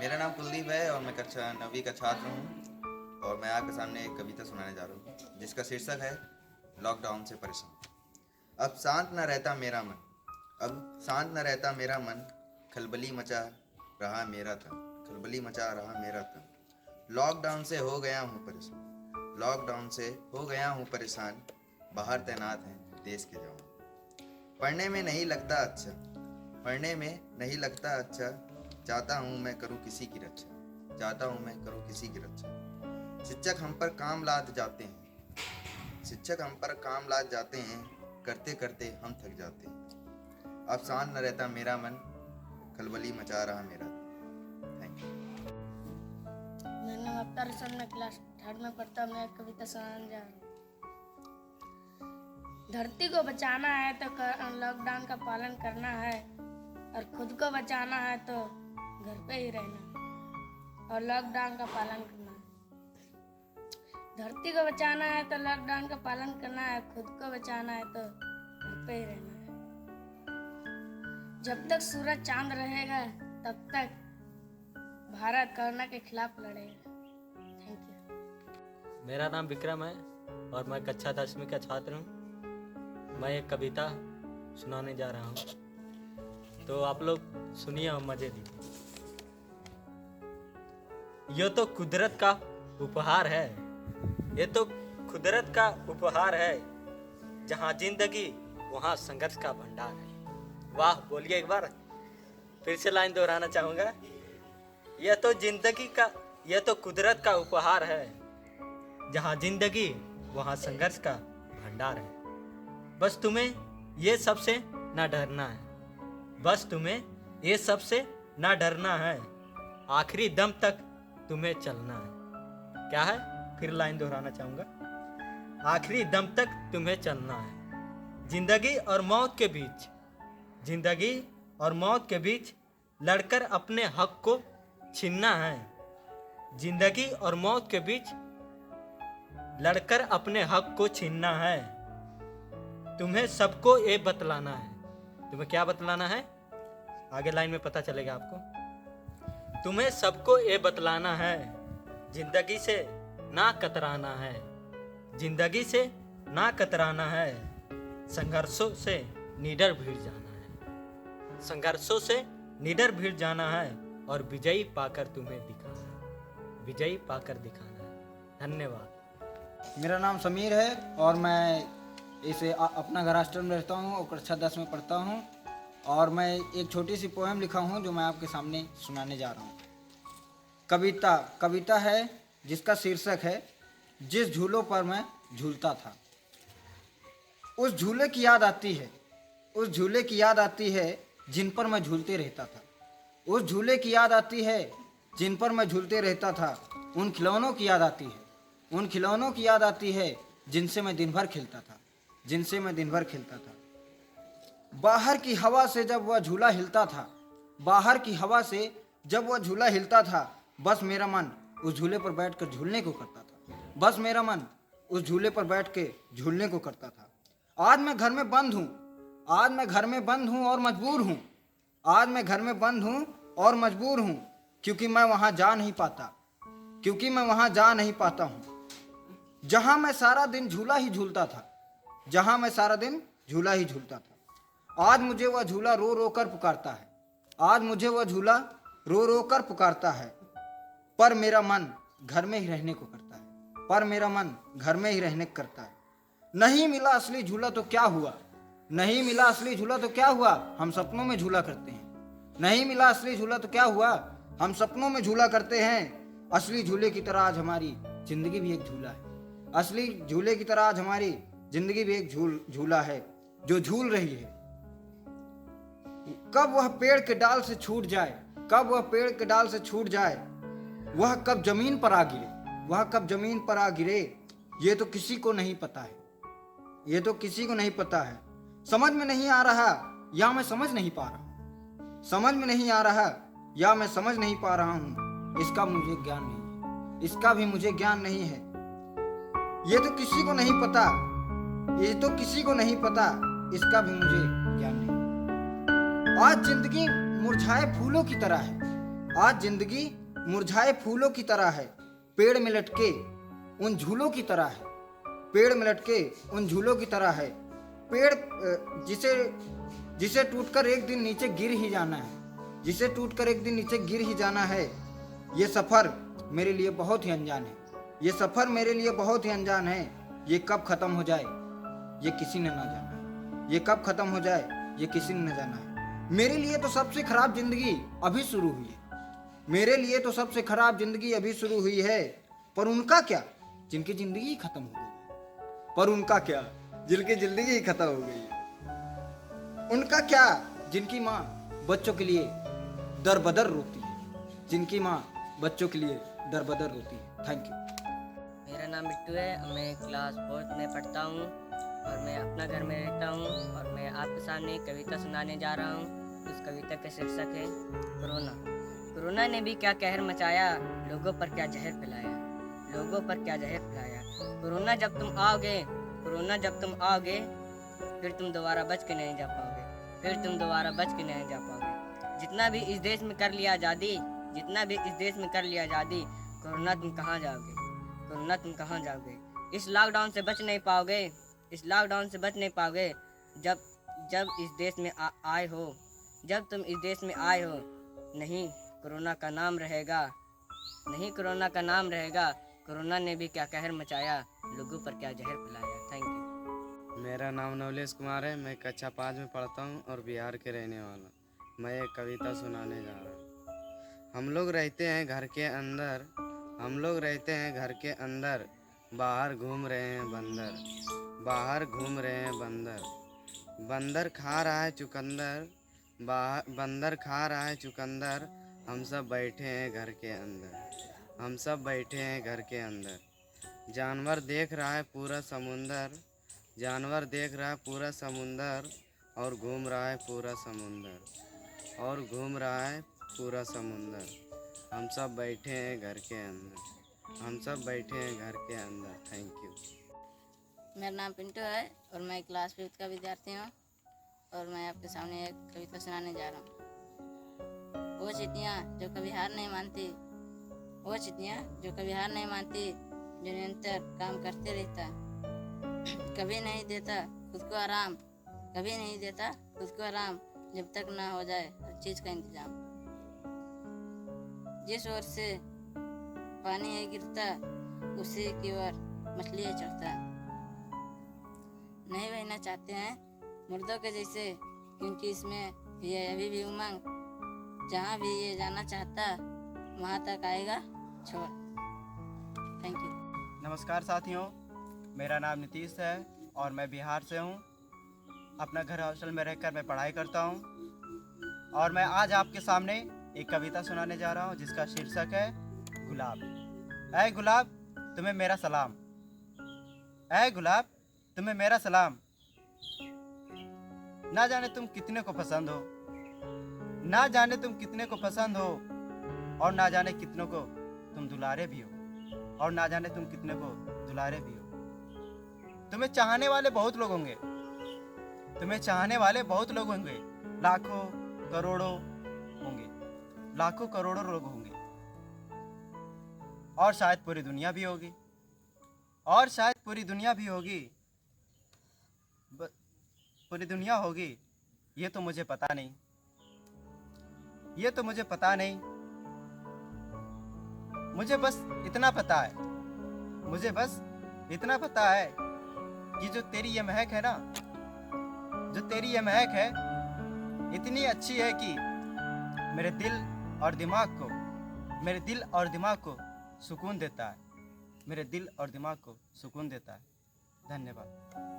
मेरा नाम कुलदीप है और मैं कक्षा 9वीं का छात्र हूँ और मैं आपके सामने एक कविता सुनाने जा रहा हूँ जिसका शीर्षक है लॉकडाउन से परेशान। अब शांत न रहता मेरा मन, अब शांत न रहता मेरा मन, खलबली मचा रहा मेरा तन, खलबली मचा रहा मेरा तन। लॉकडाउन से हो गया हूँ परेशान, लॉकडाउन से हो गया हूँ परेशान, बाहर तैनात हैं देश के जवान। पढ़ने में नहीं लगता अच्छा, पढ़ने में नहीं लगता अच्छा, चाहता हूँ मैं करूँ किसी की रक्षा, चाहता हूँ मैं करूँ किसी की रक्षा। शिक्षक हम पर काम लाद जाते हैं, शिक्षक हम पर काम लाद जाते हैं, करते करते हम थक जाते हैं। अब शांत न रहता मेरा मन, खलबली मचा रहा मेरा दिल। Thank you. मेरा नाम अवतार हसन, मैं क्लास 3rd में पढ़ता हूँ। मैं एक कविता सुनाने जा रहा हूँ। धरती को बचाना है तो लॉकडाउन का पालन करना है, और खुद को बचाना है तो घर पे ही रहना है और लॉकडाउन का पालन करना है। धरती को बचाना है तो लॉकडाउन का पालन करना है, खुद को बचाना है तो घर पे ही रहना है। जब तक सूरज चांद रहेगा तब तक भारत कोरोना के खिलाफ लड़ेगा। Thank you. मेरा नाम विक्रम है और मैं कक्षा 10वीं का छात्र हूँ। मैं एक कविता सुनाने जा रहा हूँ, तो आप लोग सुनिए और मजे लीजिए। ये तो कुदरत का उपहार है, ये तो कुदरत का उपहार है, जहाँ जिंदगी वहाँ संघर्ष का भंडार है। वाह, बोलिए एक बार, फिर से लाइन दोहराना चाहूँगा। यह तो जिंदगी का, यह तो कुदरत का उपहार है, जहाँ जिंदगी वहाँ संघर्ष का भंडार है। बस तुम्हें ये सबसे ना डरना है, बस तुम्हें ये सबसे ना डरना है, आखिरी दम तक तुम्हें चलना है। क्या है? फिर लाइन दोहराना चाहूँगा। आखिरी दम तक तुम्हें चलना है। जिंदगी और मौत के बीच, जिंदगी और मौत के बीच लड़कर अपने हक को छीनना है। जिंदगी और मौत के बीच लड़कर अपने हक को छीनना है। तुम्हें सबको ये बतलाना है। तुम्हें क्या बतलाना है? आगे लाइन में पता चलेगा आपको। तुम्हें सबको ये बतलाना है, जिंदगी से ना कतराना है, जिंदगी से ना कतराना है, संघर्षों से निडर भिड़ जाना है, संघर्षों से निडर भिड़ जाना है और विजयी पाकर तुम्हें दिखाना है, विजयी पाकर दिखाना है। धन्यवाद। मेरा नाम समीर है और मैं इसे अपना घर हॉस्टल में रहता हूँ और कक्षा 10 में पढ़ता हूँ, और मैं एक छोटी सी पोएम लिखा हूँ जो मैं आपके सामने सुनाने जा रहा हूँ। कविता है जिसका शीर्षक है जिस झूलों पर मैं झूलता था। उस झूले की याद आती है, उस झूले की याद आती है जिन पर मैं झूलते रहता था। उस झूले की याद आती है जिन पर मैं झूलते रहता था। उन खिलौनों की याद आती है, उन खिलौनों की याद आती है जिनसे मैं दिन भर खेलता था, जिनसे मैं दिन भर खेलता था। बाहर की हवा से जब वह झूला हिलता था, बाहर की हवा से जब वह झूला हिलता था, बस मेरा मन उस झूले पर बैठकर झूलने को करता था, बस मेरा मन उस झूले पर बैठ के झूलने को करता था। आज मैं घर में बंद हूँ, आज मैं घर में बंद हूँ और मजबूर हूँ, आज मैं घर में बंद हूँ और मजबूर हूँ, क्योंकि मैं वहाँ जा नहीं पाता, क्योंकि मैं वहाँ जा नहीं पाता हूँ जहाँ मैं सारा दिन झूला ही झूलता था, जहाँ मैं सारा दिन झूला ही झूलता था। आज मुझे वह झूला रो रो कर पुकारता है, आज मुझे वह झूला रो रो कर पुकारता है, पर मेरा मन घर में ही रहने को करता है, पर मेरा मन घर में ही रहने को करता है। नहीं मिला असली झूला तो क्या हुआ, नहीं मिला असली झूला तो क्या हुआ, हम सपनों में झूला करते हैं। नहीं मिला असली झूला तो क्या हुआ, हम सपनों में झूला करते हैं। असली झूले की तरह आज हमारी जिंदगी भी एक झूला है, असली झूले की तरह आज हमारी जिंदगी भी एक झूला है जो झूल रही है। कब वह पेड़ के डाल से छूट जाए, कब वह पेड़ के डाल से छूट जाए, वह कब जमीन पर आ गिरे, वह कब जमीन पर आ गिरे, ये तो किसी को नहीं पता है, ये तो किसी को नहीं पता है। समझ में नहीं आ रहा या मैं समझ नहीं पा रहा, समझ में नहीं आ रहा या मैं समझ नहीं पा रहा हूँ, इसका मुझे ज्ञान नहीं है, इसका भी मुझे ज्ञान नहीं है। ये तो किसी को नहीं पता, ये तो किसी को नहीं पता, इसका भी मुझे ज्ञान नहीं। आज जिंदगी मुरझाए फूलों की तरह है, आज जिंदगी मुरझाए फूलों की तरह है, पेड़ में लटके उन झूलों की तरह है, पेड़ में लटके उन झूलों की तरह है, पेड़ जिसे जिसे टूटकर एक दिन नीचे गिर ही जाना है, जिसे टूटकर एक दिन नीचे गिर ही जाना है। ये सफ़र मेरे लिए बहुत ही अनजान है, ये सफ़र मेरे लिए बहुत ही अनजान है। ये कब ख़त्म हो जाए ये किसी ने ना जाना है, ये कब ख़त्म हो जाए ये किसी ने न जाना है। मेरे लिए तो सबसे खराब जिंदगी अभी शुरू हुई है, मेरे लिए तो सबसे खराब जिंदगी अभी शुरू हुई है। पर उनका क्या जिनकी जिंदगी ही खत्म हो गई है, पर उनका क्या जिनकी जिंदगी ही खत्म हो गई है। उनका क्या जिनकी माँ बच्चों के लिए दर बदर रोती है, जिनकी माँ बच्चों के लिए दर बदर रोती है। Thank you. मेरा नाम बिट्टू है, मैं क्लास 4 में पढ़ता हूँ और मैं अपना घर में रहता हूँ और मैं आपके सामने एक कविता सुनाने जा रहा हूँ। उस कविता का शीर्षक है कोरोना। कोरोना ने भी क्या कहर मचाया, लोगों पर क्या जहर फैलाया, लोगों पर क्या जहर फैलाया। कोरोना जब तुम आओगे, कोरोना जब तुम आओगे, फिर तुम दोबारा बच के नहीं जा पाओगे, फिर तुम दोबारा बच के नहीं जा पाओगे। जितना भी इस देश में कर लिया आज़ादी, जितना भी इस देश में कर लिया आज़ादी, कोरोना तुम कहाँ जाओगे, कोरोना तुम कहाँ जाओगे। इस लॉकडाउन से बच नहीं पाओगे, इस लॉकडाउन से बच नहीं पाओगे। जब इस देश में आए हो, जब तुम इस देश में आए हो, नहीं कोरोना का नाम रहेगा, नहीं कोरोना का नाम रहेगा। कोरोना ने भी क्या कहर मचाया, लोगों पर क्या जहर फैलाया। Thank you. मेरा नाम नवलेश कुमार है, मैं कक्षा 5 में पढ़ता हूँ और बिहार के रहने वाला। मैं एक कविता सुनाने जा रहा हूँ। हम लोग रहते हैं घर के अंदर, हम लोग रहते हैं घर के अंदर, बाहर घूम रहे हैं बंदर, बाहर घूम रहे हैं बंदर। बंदर खा रहा है चुकंदर, बंदर खा रहा है चुकंदर। हम सब बैठे हैं घर के अंदर, हम सब बैठे हैं घर के अंदर। जानवर देख रहा है पूरा समुंदर, जानवर देख रहा है पूरा समुंदर, और घूम रहा है पूरा समुंदर, और घूम रहा है पूरा समुंदर। हम सब बैठे हैं घर के अंदर, हम सब बैठे हैं घर के अंदर। Thank you. मेरा नाम पिंटू है और मैं क्लास 5 का विद्यार्थी हूँ और मैं आपके सामने एक कविता सुनाने जा रहा हूँ। वो चिड़ियाँ जो कभी हार नहीं मानती, वो चिड़ियाँ जो कभी हार नहीं मानती, जो निरंतर काम करते रहता, कभी नहीं देता खुद को आराम, कभी नहीं देता खुद को आराम, जब तक ना हो जाए हर चीज़ का इंतजाम। जिस ओर से पानी है गिरता, उसी की ओर मछली है चढ़ता। नहीं बहना चाहते हैं मुर्दों के जैसे, क्योंकि इसमें ये अभी भी उमंग, जहाँ भी ये जाना चाहता वहाँ तक आएगा छोड़। Thank you. नमस्कार साथियों, मेरा नाम नीतीश है और मैं बिहार से हूँ। अपना घर हॉस्टल में रहकर मैं पढ़ाई करता हूँ और मैं आज आपके सामने एक कविता सुनाने जा रहा हूँ जिसका शीर्षक है गुलाब। ऐ गुलाब तुम्हें मेरा सलाम, ऐ गुलाब तुम्हें मेरा सलाम। ना जाने तुम कितने को पसंद हो, ना जाने तुम कितने को पसंद हो, और ना जाने कितनों को तुम दुलारे भी हो, और ना जाने तुम कितने को दुलारे भी हो। तुम्हें चाहने वाले बहुत लोग होंगे, तुम्हें चाहने वाले बहुत लोग होंगे, लाखों करोड़ों होंगे, लाखों करोड़ों लोग होंगे, और शायद पूरी दुनिया भी होगी, और शायद पूरी दुनिया भी होगी, पूरी दुनिया होगी। ये तो मुझे पता नहीं, ये तो मुझे पता नहीं। मुझे बस इतना पता है, मुझे बस इतना पता है कि जो तेरी ये महक है ना, जो तेरी ये महक है इतनी अच्छी है कि मेरे दिल और दिमाग को, मेरे दिल और दिमाग को सुकून देता है, मेरे दिल और दिमाग को सुकून देता है। धन्यवाद।